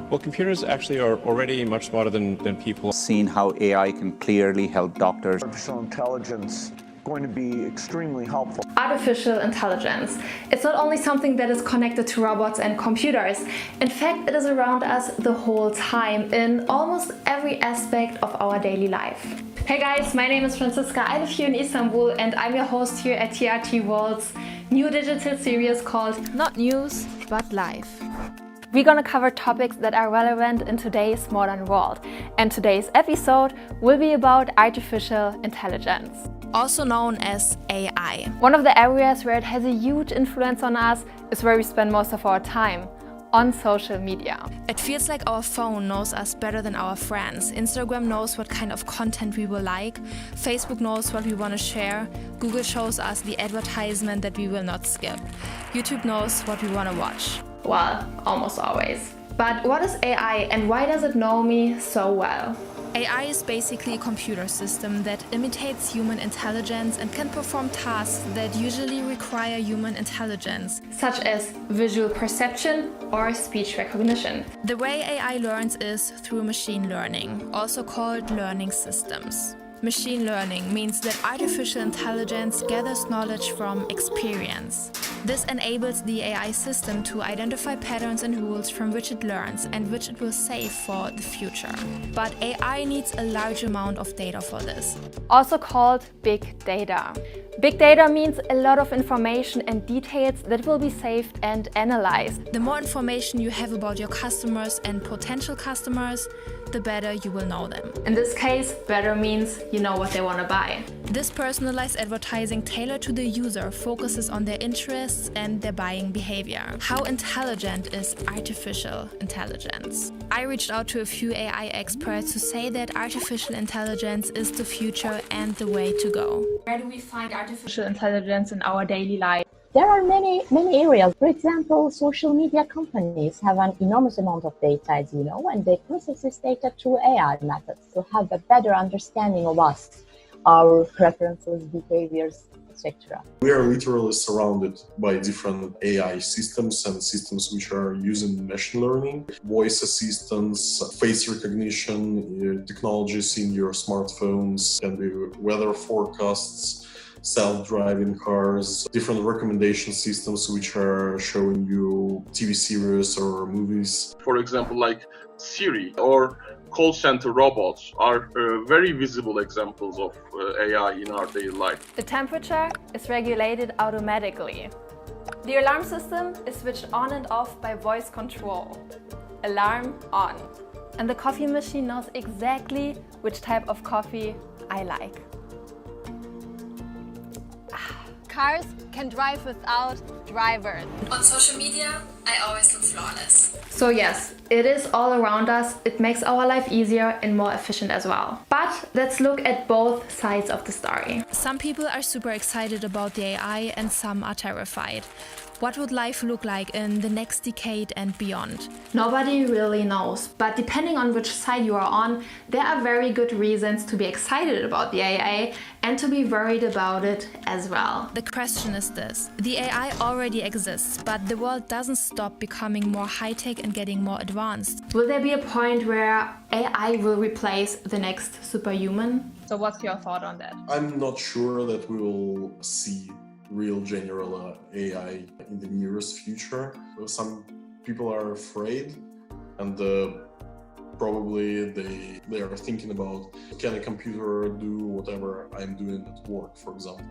Well, computers actually are already much smarter than people. Seen how AI can clearly help doctors. Artificial intelligence going to be extremely helpful. Artificial intelligence. It's not only something that is connected to robots and computers. In fact, it is around us the whole time in almost every aspect of our daily life. Hey guys, my name is Franziska. I live here in Istanbul and I'm your host here at TRT World's new digital series called Not News, but Life. We're gonna cover topics that are relevant in today's modern world. And today's episode will be about artificial intelligence, also known as AI. One of the areas where it has a huge influence on us is where we spend most of our time, on social media. It feels like our phone knows us better than our friends. Instagram knows what kind of content we will like. Facebook knows what we want to share. Google shows us the advertisement that we will not skip. YouTube knows what we want to watch. Well, almost always. But what is AI and why does it know me so well? AI is basically a computer system that imitates human intelligence and can perform tasks that usually require human intelligence, such as visual perception or speech recognition. The way AI learns is through machine learning, also called learning systems. Machine learning means that artificial intelligence gathers knowledge from experience. This enables the AI system to identify patterns and rules from which it learns and which it will save for the future. But AI needs a large amount of data for this, also called big data. Big data means a lot of information and details that will be saved and analyzed. The more information you have about your customers and potential customers, the better you will know them. In this case, better means you know what they want to buy. This personalized advertising tailored to the user focuses on their interests and their buying behavior. How intelligent is artificial intelligence? I reached out to a few AI experts who say that artificial intelligence is the future and the way to go. Where do we find artificial intelligence in our daily life? There are many areas. For example, social media companies have an enormous amount of data, as you know, and they process this data through AI methods to have a better understanding of us, our preferences, behaviors, etc. We are literally surrounded by different AI systems and systems which are using machine learning, voice assistants, face recognition, technologies in your smartphones, can be weather forecasts, self-driving cars, different recommendation systems which are showing you TV series or movies. For example, like Siri or call center robots are very visible examples of AI in our daily life. The temperature is regulated automatically. The alarm system is switched on and off by voice control. Alarm on. And the coffee machine knows exactly which type of coffee I like. Cars can drive without drivers. On social media, I always look flawless. So yes, it is all around us. It makes our life easier and more efficient as well. But let's look at both sides of the story. Some people are super excited about the AI and some are terrified. What would life look like in the next decade and beyond? Nobody really knows, but depending on which side you are on, there are very good reasons to be excited about the AI and to be worried about it as well. The question is this: the AI already exists, but the world doesn't stop becoming more high-tech and getting more advanced. Will there be a point where AI will replace the next superhuman? So what's your thought on that? I'm not sure that we will see real general AI in the nearest future. Some people are afraid and probably they are thinking about, can a computer do whatever I'm doing at work, for example.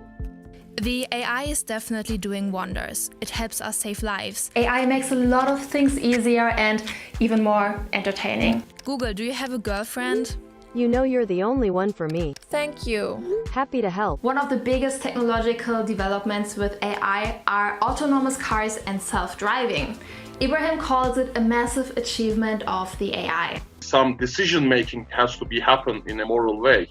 The AI is definitely doing wonders. It helps us save lives. AI makes a lot of things easier and even more entertaining. Google, do you have a girlfriend? You know you're the only one for me. Thank you. Happy to help. One of the biggest technological developments with AI are autonomous cars and self-driving. Ibrahim calls it a massive achievement of the AI. Some decision making has to be happen in a moral way.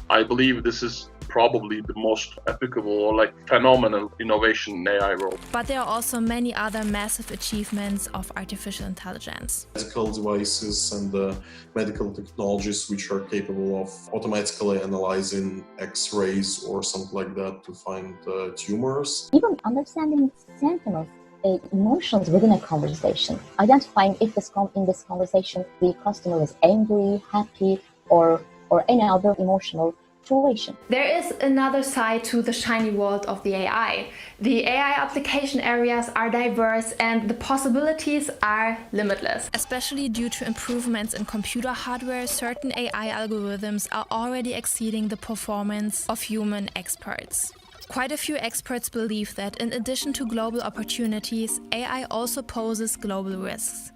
I believe this is probably the most applicable or phenomenal innovation in AI world. But there are also many other massive achievements of artificial intelligence. Medical devices and medical technologies which are capable of automatically analyzing X-rays or something like that to find tumors. Even understanding sentiments emotions within a conversation, identifying if in this conversation the customer is angry, happy, or any other emotional situation. There is another side to the shiny world of the AI. The AI application areas are diverse and the possibilities are limitless. Especially due to improvements in computer hardware, certain AI algorithms are already exceeding the performance of human experts. Quite a few experts believe that in addition to global opportunities, AI also poses global risks.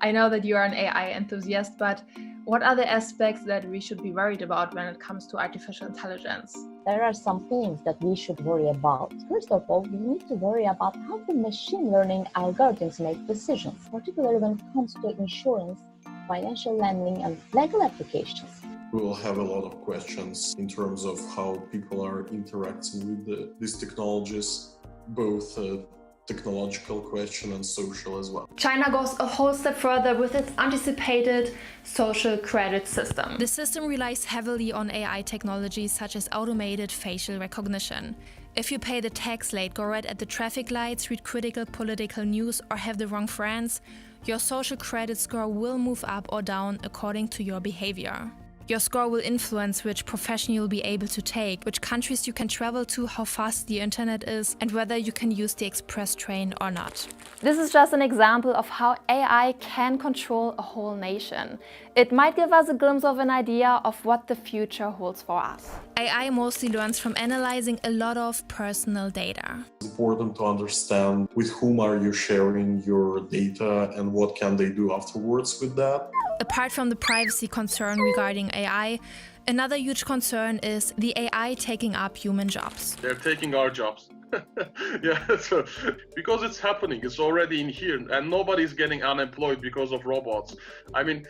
I know that you are an AI enthusiast, but what are the aspects that we should be worried about when it comes to artificial intelligence? There are some things that we should worry about. First of all, we need to worry about how the machine learning algorithms make decisions, particularly when it comes to insurance, financial lending, and legal applications. We will have a lot of questions in terms of how people are interacting with these technologies, both technological question and social as well. China goes a whole step further with its anticipated social credit system. The system relies heavily on AI technologies such as automated facial recognition. If you pay the tax late, go red at the traffic lights, read critical political news, or have the wrong friends, your social credit score will move up or down according to your behavior. Your score will influence which profession you'll be able to take, which countries you can travel to, how fast the internet is, and whether you can use the express train or not. This is just an example of how AI can control a whole nation. It might give us a glimpse of an idea of what the future holds for us. AI mostly learns from analyzing a lot of personal data. It's important to understand with whom are you sharing your data and what can they do afterwards with that. Apart from the privacy concern regarding AI, another huge concern is the AI taking up human jobs. They're taking our jobs. Yeah, so, because it's happening, it's already in here, and nobody's getting unemployed because of robots. I mean,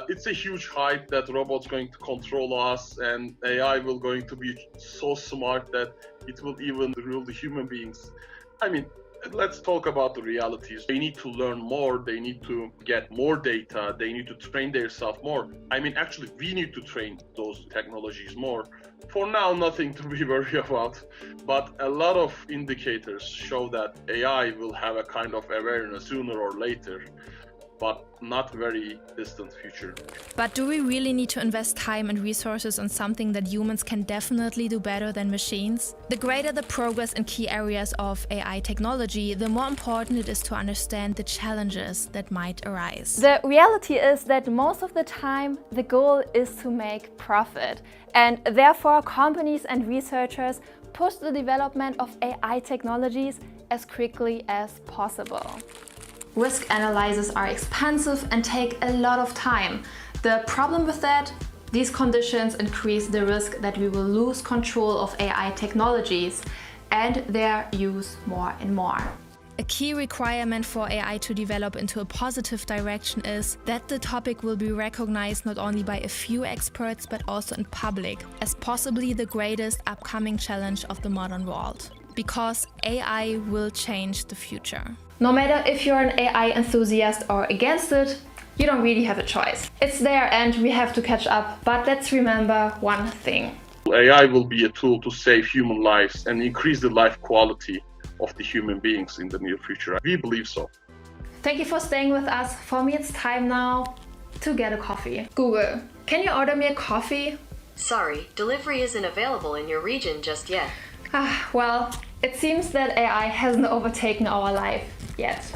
it's a huge hype that robots going to control us, and AI will going to be so smart that it will even rule the human beings. I mean, let's talk about the realities. They need to learn more, they need to get more data, they need to train themselves more. I mean, actually, we need to train those technologies more. For now, nothing to be worried about, but a lot of indicators show that AI will have a kind of awareness sooner or later, but not very distant future. But do we really need to invest time and resources on something that humans can definitely do better than machines? The greater the progress in key areas of AI technology, the more important it is to understand the challenges that might arise. The reality is that most of the time the goal is to make profit, and therefore companies and researchers push the development of AI technologies as quickly as possible. Risk analyses are expensive and take a lot of time. The problem with that, these conditions increase the risk that we will lose control of AI technologies and their use more and more. A key requirement for AI to develop into a positive direction is that the topic will be recognized not only by a few experts but also in public, as possibly the greatest upcoming challenge of the modern world. Because AI will change the future. No matter if you're an AI enthusiast or against it, you don't really have a choice. It's there and we have to catch up, but let's remember one thing. AI will be a tool to save human lives and increase the life quality of the human beings in the near future. We believe so. Thank you for staying with us. For me, it's time now to get a coffee. Google, can you order me a coffee? Sorry, delivery isn't available in your region just yet. Well, it seems that AI hasn't overtaken our life yet.